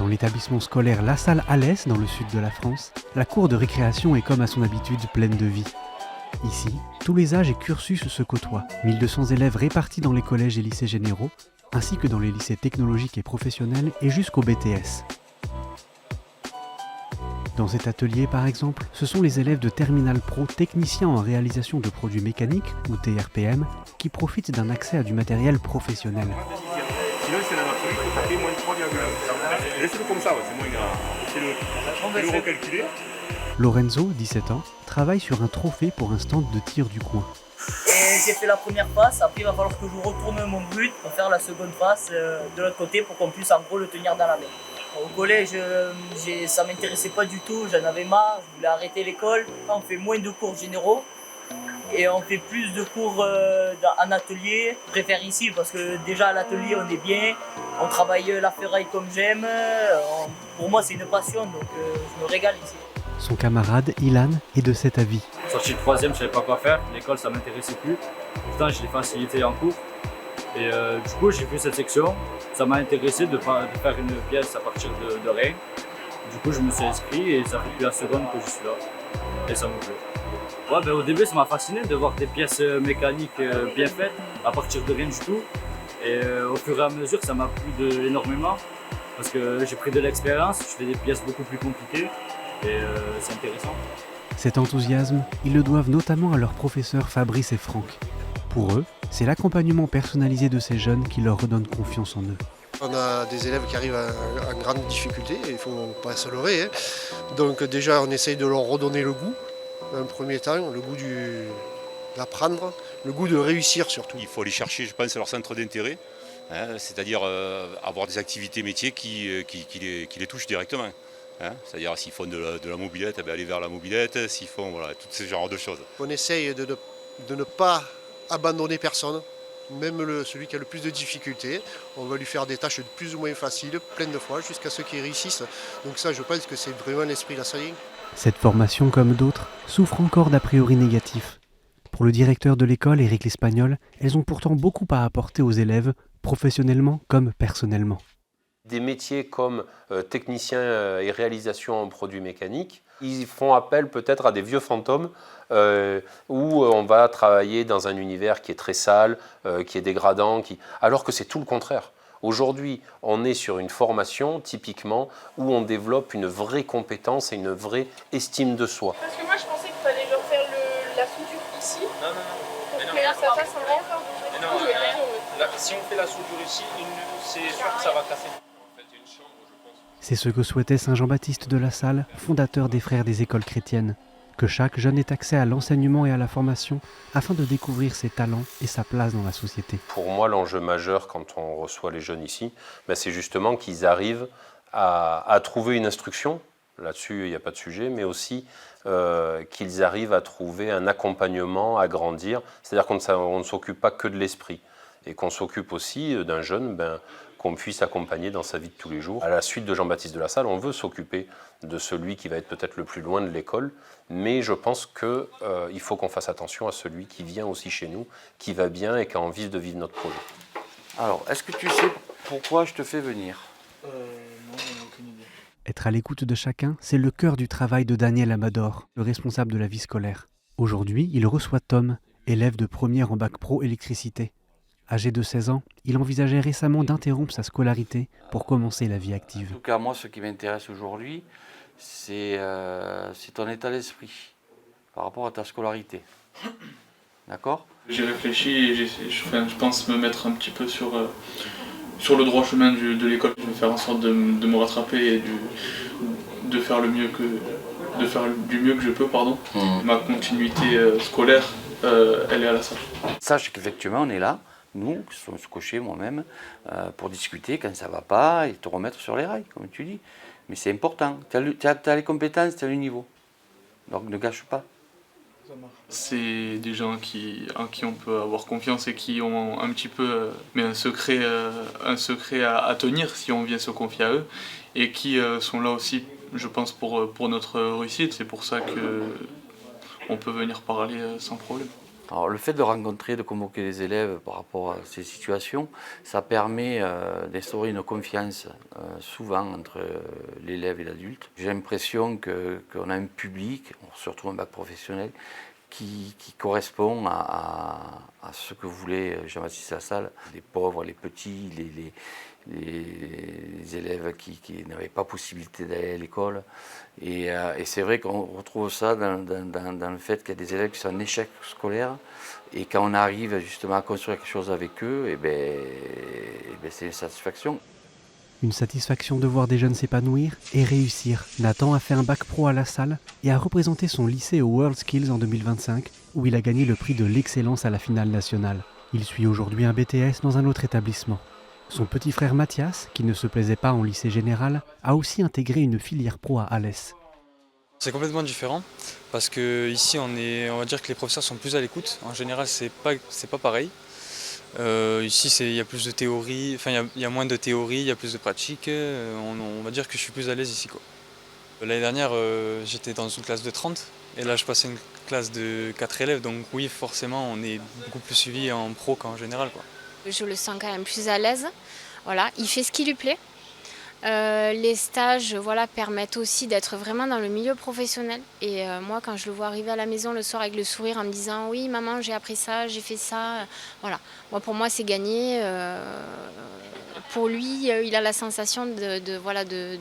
Dans l'établissement scolaire La Salle Alès, dans le sud de la France, la cour de récréation est comme à son habitude pleine de vie. Ici, tous les âges et cursus se côtoient. 1200 élèves répartis dans les collèges et lycées généraux, ainsi que dans les lycées technologiques et professionnels et jusqu'au BTS. Dans cet atelier, par exemple, ce sont les élèves de Terminal Pro techniciens en réalisation de produits mécaniques, ou TRPM, qui profitent d'un accès à du matériel professionnel. Sinon, c'est la nature, ça fait moins 3,1. Laissez-le comme ça, c'est le recalculé. Lorenzo, 17 ans, travaille sur un trophée pour un stand de tir du coin. Et j'ai fait la première passe, après il va falloir que je retourne mon but pour faire la seconde passe de l'autre côté pour qu'on puisse en gros le tenir dans la main. Au collège, ça m'intéressait pas du tout, j'en avais marre, je voulais arrêter l'école. On fait moins de cours généraux et on fait plus de cours en atelier. Je préfère ici parce que déjà à l'atelier on est bien, on travaille la ferraille comme j'aime. Pour moi c'est une passion donc je me régale ici. Son camarade Ilan est de cet avis. Sorti de 3e, je ne savais pas quoi faire, l'école ça m'intéressait plus. Pourtant j'ai des facilités en cours. Et du coup j'ai fait cette section, ça m'a intéressé de faire une pièce à partir de rien. Du coup je me suis inscrit et ça fait depuis la seconde que je suis là. Et ça me plaît. Ouais, au début ça m'a fasciné de voir des pièces mécaniques bien faites à partir de rien du tout. Et au fur et à mesure ça m'a plu énormément parce que j'ai pris de l'expérience, je fais des pièces beaucoup plus compliquées et c'est intéressant. Cet enthousiasme, ils le doivent notamment à leurs professeurs Fabrice et Franck. Pour eux, c'est l'accompagnement personnalisé de ces jeunes qui leur redonne confiance en eux. On a des élèves qui arrivent en grande difficulté, il ne faut pas se leurrer. Donc déjà, on essaye de leur redonner le goût, dans un premier temps, le goût d'apprendre, le goût de réussir surtout. Il faut aller chercher, je pense, leur centre d'intérêt, c'est-à-dire avoir des activités métiers qui les touchent directement. C'est-à-dire s'ils font de la mobilette, aller vers la mobilette, s'ils font tout ce genre de choses. On essaye de ne pas abandonner personne, même celui qui a le plus de difficultés. On va lui faire des tâches plus ou moins faciles, plein de fois, jusqu'à ceux qui réussissent. Donc ça, je pense que c'est vraiment l'esprit lassalien. Cette formation, comme d'autres, souffre encore d'a priori négatifs. Pour le directeur de l'école, Éric l'Espagnol, elles ont pourtant beaucoup à apporter aux élèves, professionnellement comme personnellement. Des métiers comme technicien et réalisation en produits mécaniques, ils font appel peut-être à des vieux fantômes où on va travailler dans un univers qui est très sale, qui est dégradant, alors que c'est tout le contraire. Aujourd'hui, on est sur une formation typiquement où on développe une vraie compétence et une vraie estime de soi. Parce que moi je pensais qu'il fallait leur faire la soudure ici. Non. Pour que ça passe en rien. Si on fait la soudure ici, c'est sûr que ça va casser. C'est ce que souhaitait Saint Jean-Baptiste de la Salle, fondateur des Frères des écoles chrétiennes, que chaque jeune ait accès à l'enseignement et à la formation afin de découvrir ses talents et sa place dans la société. Pour moi, l'enjeu majeur quand on reçoit les jeunes ici, c'est justement qu'ils arrivent à trouver une instruction, là-dessus il n'y a pas de sujet, mais aussi qu'ils arrivent à trouver un accompagnement, à grandir, c'est-à-dire qu'on ne s'occupe pas que de l'esprit, et qu'on s'occupe aussi d'un jeune, qu'on puisse accompagner dans sa vie de tous les jours. À la suite de Jean-Baptiste de la Salle, on veut s'occuper de celui qui va être peut-être le plus loin de l'école, mais je pense qu'il faut qu'on fasse attention à celui qui vient aussi chez nous, qui va bien et qui a envie de vivre notre projet. Alors, est-ce que tu sais pourquoi je te fais venir ? Non, j'en ai aucune idée. Être à l'écoute de chacun, c'est le cœur du travail de Daniel Amador, le responsable de la vie scolaire. Aujourd'hui, il reçoit Tom, élève de première en bac pro électricité. Âgé de 16 ans, il envisageait récemment d'interrompre sa scolarité pour commencer la vie active. En tout cas, moi, ce qui m'intéresse aujourd'hui, c'est ton état d'esprit par rapport à ta scolarité. D'accord ? J'ai réfléchi et je pense me mettre un petit peu sur le droit chemin de l'école. Je vais faire en sorte de me rattraper et de faire du mieux que je peux. Ma continuité scolaire, elle est à la salle. Sache qu'effectivement, on est là. Nous, qui sommes coachés, moi-même, pour discuter quand ça ne va pas et te remettre sur les rails, comme tu dis. Mais c'est important. Tu as les compétences, tu as le niveau. Donc ne gâche pas. C'est des gens en qui on peut avoir confiance et qui ont un petit peu un secret à tenir si on vient se confier à eux. Et qui sont là aussi, je pense, pour notre réussite. C'est pour ça qu'on peut venir parler sans problème. Alors, le fait de rencontrer, de convoquer les élèves par rapport à ces situations, ça permet d'instaurer une confiance souvent entre l'élève et l'adulte. J'ai l'impression qu'on a un public, surtout un bac professionnel, qui correspond à ce que voulait Jean-Baptiste Lassalle. Les pauvres, les petits, les élèves qui n'avaient pas possibilité d'aller à l'école. Et c'est vrai qu'on retrouve ça dans le fait qu'il y a des élèves qui sont en échec scolaire. Et quand on arrive justement à construire quelque chose avec eux, c'est une satisfaction. Une satisfaction de voir des jeunes s'épanouir et réussir. Nathan a fait un bac pro à Lassalle et a représenté son lycée au WorldSkills en 2025, où il a gagné le prix de l'excellence à la finale nationale. Il suit aujourd'hui un BTS dans un autre établissement. Son petit frère Mathias, qui ne se plaisait pas en lycée général, a aussi intégré une filière pro à Alès. C'est complètement différent parce que ici on va dire que les professeurs sont plus à l'écoute. En général c'est pas pareil. Ici il y a plus de théorie, enfin il y a moins de théorie, il y a plus de pratique. On va dire que je suis plus à l'aise ici, quoi. L'année dernière j'étais dans une classe de 30 et là je passais une classe de 4 élèves, donc oui forcément on est beaucoup plus suivi en pro qu'en général, quoi. Je le sens quand même plus à l'aise. Voilà, il fait ce qui lui plaît. Les stages permettent aussi d'être vraiment dans le milieu professionnel. Et moi, quand je le vois arriver à la maison le soir avec le sourire en me disant « Oui, maman, j'ai appris ça, j'ai fait ça », voilà. Pour moi, c'est gagné. Pour lui, il a la sensation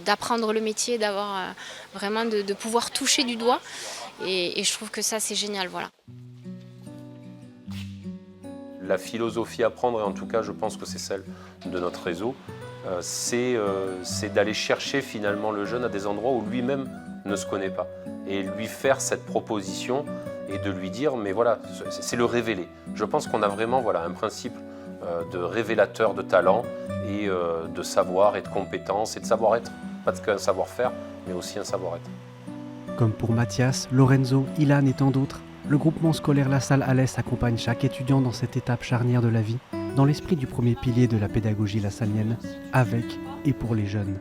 d'apprendre le métier, d'avoir vraiment de pouvoir toucher du doigt. Et je trouve que ça, c'est génial, voilà. La philosophie à prendre, et en tout cas je pense que c'est celle de notre réseau, c'est d'aller chercher finalement le jeune à des endroits où lui-même ne se connaît pas et lui faire cette proposition et de lui dire mais voilà, c'est le révéler. Je pense qu'on a vraiment un principe de révélateur de talent et de savoir et de compétences et de savoir-être, pas qu'un savoir-faire mais aussi un savoir-être. Comme pour Mathias, Lorenzo, Ilan et tant d'autres, le groupement scolaire Lassalle Alès accompagne chaque étudiant dans cette étape charnière de la vie, dans l'esprit du premier pilier de la pédagogie lassalienne, avec et pour les jeunes.